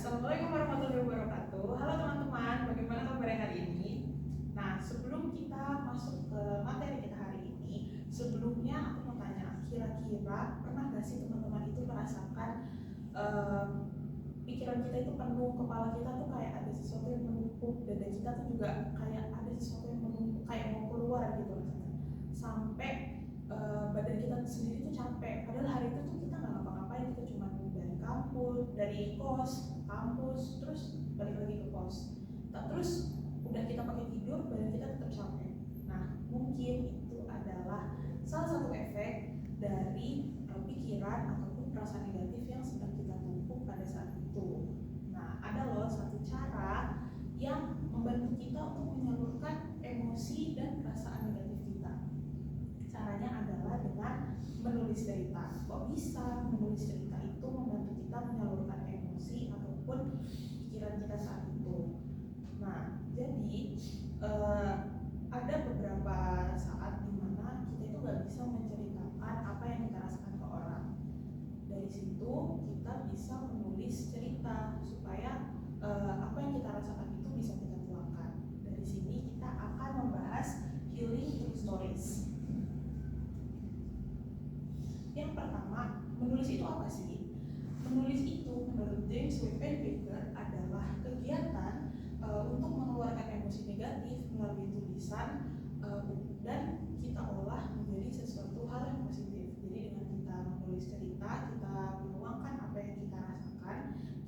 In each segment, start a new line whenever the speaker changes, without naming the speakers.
Assalamualaikum warahmatullahi wabarakatuh. Halo teman-teman, bagaimana kabar hari ini? Nah, sebelum kita masuk ke materi kita hari ini, sebelumnya aku mau tanya, kira-kira pernah gak sih teman-teman itu merasakan pikiran kita itu penuh, kepala kita tuh kayak ada sesuatu yang menumpuk, dada kita tuh juga kayak ada sesuatu yang menumpuk, kayak mau keluar gitu rasanya. Sampai badan kita sendiri tuh capek, padahal hari itu tuh kita nggak ngapa-ngapain, kita cuma dari kampus, dari kos, kampus, terus balik lagi ke kos. Terus udah kita pakai tidur, badan kita tetap capek. Nah, mungkin itu adalah salah satu efek dari pikiran ataupun perasaan negatif yang sedang kita tumpuk pada saat itu. Nah, ada loh satu cara yang membantu kita untuk menyalurkan emosi dan perasaan negatif kita. Caranya adalah dengan menulis cerita. Kok bisa menulis cerita itu membantu kita menyalurkan emosi ataupun pikiran kita saat itu? Nah, jadi ada beberapa saat dimana kita itu nggak bisa menceritakan apa yang kita rasakan ke orang. Dari situ kita bisa menulis cerita supaya apa yang kita rasakan itu bisa kita tuangkan. Dari sini kita akan membahas healing through stories. Yang pertama, menulis itu apa sih? Menulis itu menurut James W. Pennebaker adalah kegiatan untuk mengeluarkan emosi negatif melalui tulisan dan kita olah menjadi sesuatu hal yang positif. Jadi dengan kita menulis cerita, kita menuangkan apa yang kita rasakan,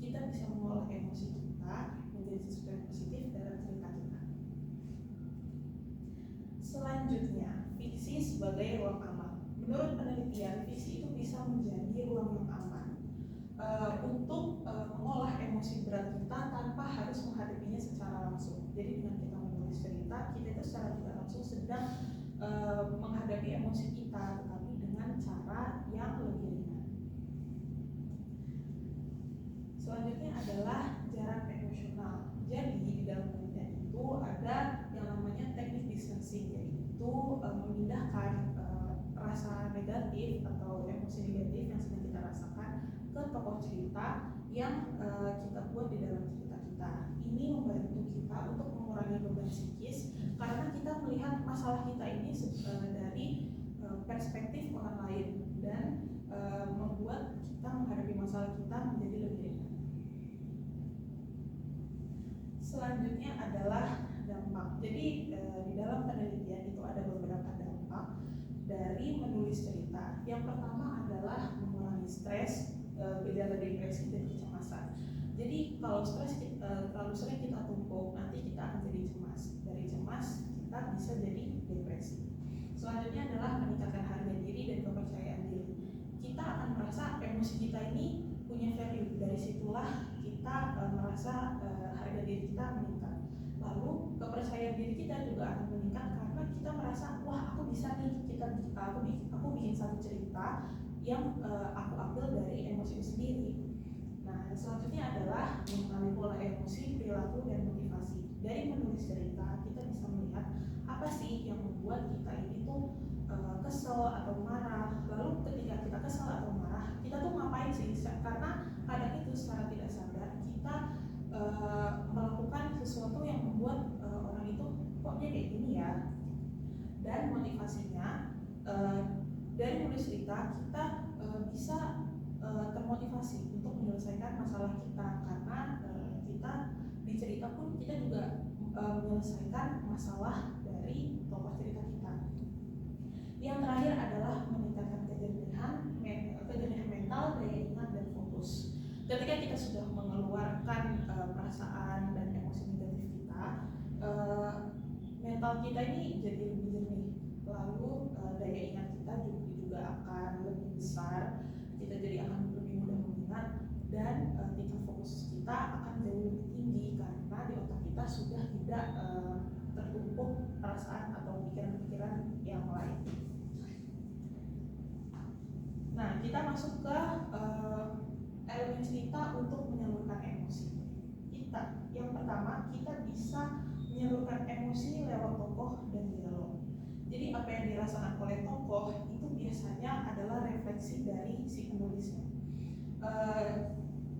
kita bisa mengolah emosi kita menjadi sesuatu yang positif dalam cerita kita. Selanjutnya, fiksi sebagai ruang aman. Menurut penelitian, fiksi itu bisa menjadi ruang yang aman untuk mengolah emosi berat kita tanpa harus menghadapinya secara langsung. Jadi dengan kita menulis cerita, kita itu secara tidak langsung sedang menghadapi emosi kita, tetapi dengan cara yang lebih ringan. Selanjutnya adalah jarak emosional. Jadi di dalam penelitian itu ada yang namanya teknik distancing, yaitu memindahkan rasa negatif atau emosi negatif yang sedang kita rasakan ke tokoh cerita yang kita buat di dalam cerita kita. Ini membantu kita untuk mengurangi beban psikis karena kita melihat masalah kita ini dari perspektif orang lain dan membuat kita menghadapi masalah kita menjadi lebih ringan. Selanjutnya adalah dampak. Jadi di dalam penelitian itu ada beberapa dampak dari menulis cerita. Yang pertama adalah mengurangi stres, gejala depresi dan kecemasan. Jadi kalau stres terlalu sering kita tumpuk, nanti kita akan jadi cemas. Dari cemas kita bisa jadi depresi. Selanjutnya adalah meningkatkan harga diri dan kepercayaan diri. Kita akan merasa emosi kita ini punya value. Dari situlah kita merasa harga diri kita meningkat. Lalu kepercayaan diri kita juga akan meningkat karena kita merasa, wah aku bisa nih, aku bikin satu cerita yang aku ambil dari emosi sendiri. Nah, selanjutnya adalah mengenali pola emosi, perilaku, dan motivasi. Dari menulis cerita, kita bisa melihat apa sih yang membuat kita ini tuh kesel atau marah. Lalu ketika kita kesel atau marah, kita tuh ngapain sih? Karena kadang itu secara tidak sadar kita melakukan sesuatu yang membuat orang itu kok dia kayak gini ya. Dan motivasinya dari menulis cerita kita bisa termotivasi untuk menyelesaikan masalah kita karena kita di cerita pun kita juga menyelesaikan masalah dari tokoh cerita kita. Yang terakhir adalah meningkatkan kejernihan mental, daya ingat dan fokus. Ketika kita sudah mengeluarkan perasaan dan emosi negatif kita, mental kita ini jadi lebih jernih. Lalu daya ingat kita juga akan lebih besar, kita jadi akan lebih mudah mengingat, dan tingkat fokus kita akan jauh lebih tinggi karena di otak kita sudah tidak tertumpuk perasaan atau pikiran-pikiran yang lain. Nah, kita masuk ke elemen cerita untuk menyalurkan emosi. Yang pertama, kita bisa menyalurkan emosi lewat tokoh dan dialog. Jadi apa yang dirasakan oleh tokoh itu biasanya adalah refleksi dari si penulisnya.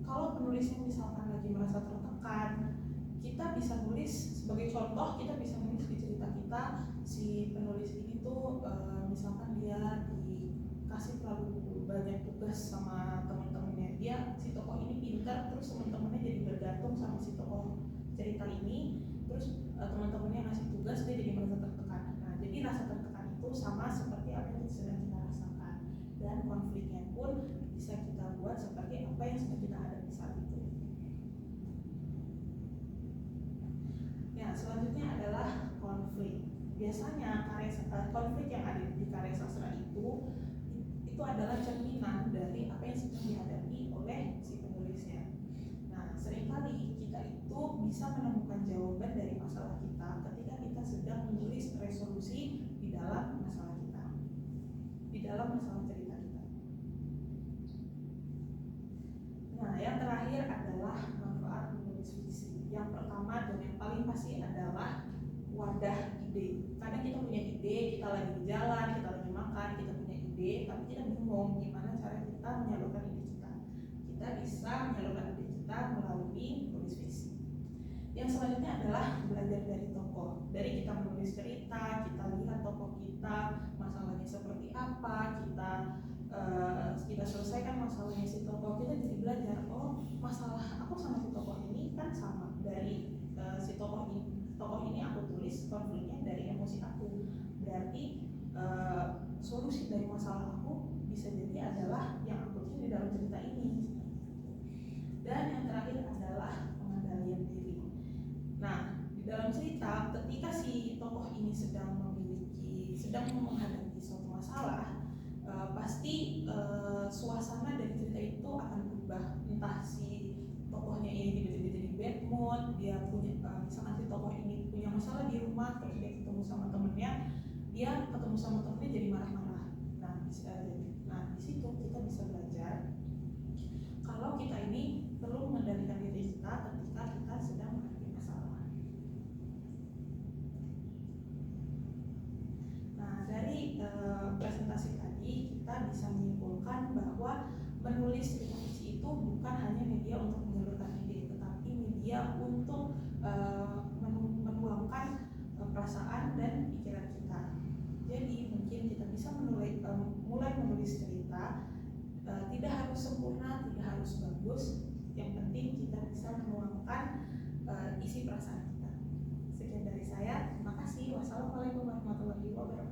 Kalau penulisnya misalkan lagi kita bisa nulis sebagai contoh, kita bisa nulis di cerita kita si penulis ini tuh misalkan dia dikasih terlalu banyak tugas sama teman-temannya, dia si tokoh ini pintar, terus teman-temannya jadi bergantung sama si tokoh cerita ini, terus teman-temannya ngasih tugas, dia jadi merasa tertekan. Nah, jadi rasa tertekan itu sama seperti apa yang sedang kita rasakan, dan konfliknya pun bisa kita buat seperti apa yang sedang kita hadapi saat itu. Nah, selanjutnya adalah konflik. Biasanya konflik yang ada di karya sastra itu adalah cerminan dari apa yang sedang dihadapi oleh si penulisnya. Nah, seringkali kita itu bisa menemukan jawaban dari masalah kita ketika kita sedang menulis resolusi di dalam masalah kita, di dalam masalah cerita kita. Nah, yang terakhir adalah manfaat menulis fiksi. Yang pertama dan yang paling pasti adalah wadah ide. Kadang kita punya ide, kita lagi di jalan, kita lagi makan, kita punya ide, tapi kita bingung gimana cara kita menyalurkan ide kita. Kita bisa menyalurkan ide kita melalui menulis fiksi. Yang selanjutnya adalah belajar dari tokoh. Dari kita menulis cerita, kita lihat tokoh kita, masalahnya seperti apa, kita selesaikan masalahnya si tokoh, kita jadi belajar, oh masalah aku sama si tokoh ini kan sama. Dari si tokoh ini aku tulis konfliknya dari emosi aku, berarti solusi dari masalah aku bisa jadi adalah yang aku tulis di dalam cerita ini. Dan yang terakhir adalah pengendalian diri. Nah, di dalam cerita ketika si tokoh ini sedang menghadapi suatu masalah, pasti suasana dari cerita itu akan berubah. Entah si tokohnya ini tiba-tiba jadi bad mood, dia punya misalkan si tokoh ini punya masalah di rumah, terus dia ketemu sama temennya, jadi marah-marah. Nah, di situ kita bisa belajar kalau kita ini perlu mengendalikan diri kita ketika kita sedang menghadapi masalah. Nah, dari presentasi tadi kita bisa menyimpulkan bahwa menulis cerita fiksi itu bukan hanya media untuk menyalurkan ide, tetapi media untuk menuangkan perasaan dan pikiran kita. Jadi mungkin kita bisa mulai menulis cerita, tidak harus sempurna, tidak harus bagus, yang penting kita bisa menuangkan isi perasaan kita. Sekian dari saya, terima kasih. Wassalamualaikum warahmatullahi wabarakatuh.